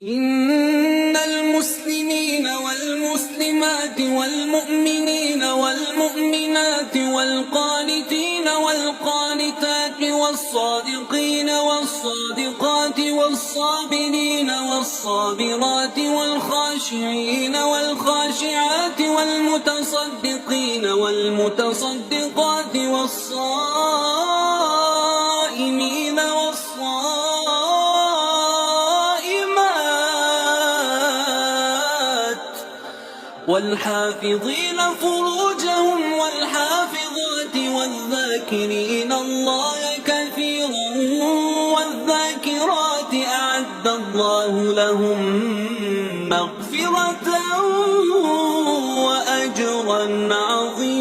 إن المسلمين والمسلمات والمؤمنين والمؤمنات والقانتين والقانتات والصادقين والصادقات والصابرين والصابرات والخاشعين والخاشعات والمتصدقين والمتصدقات والصائمين والحافظين فروجهم والحافظات والذاكرين الله كثيرا والذاكرات أعد الله لهم مغفرة وأجرا عظيما.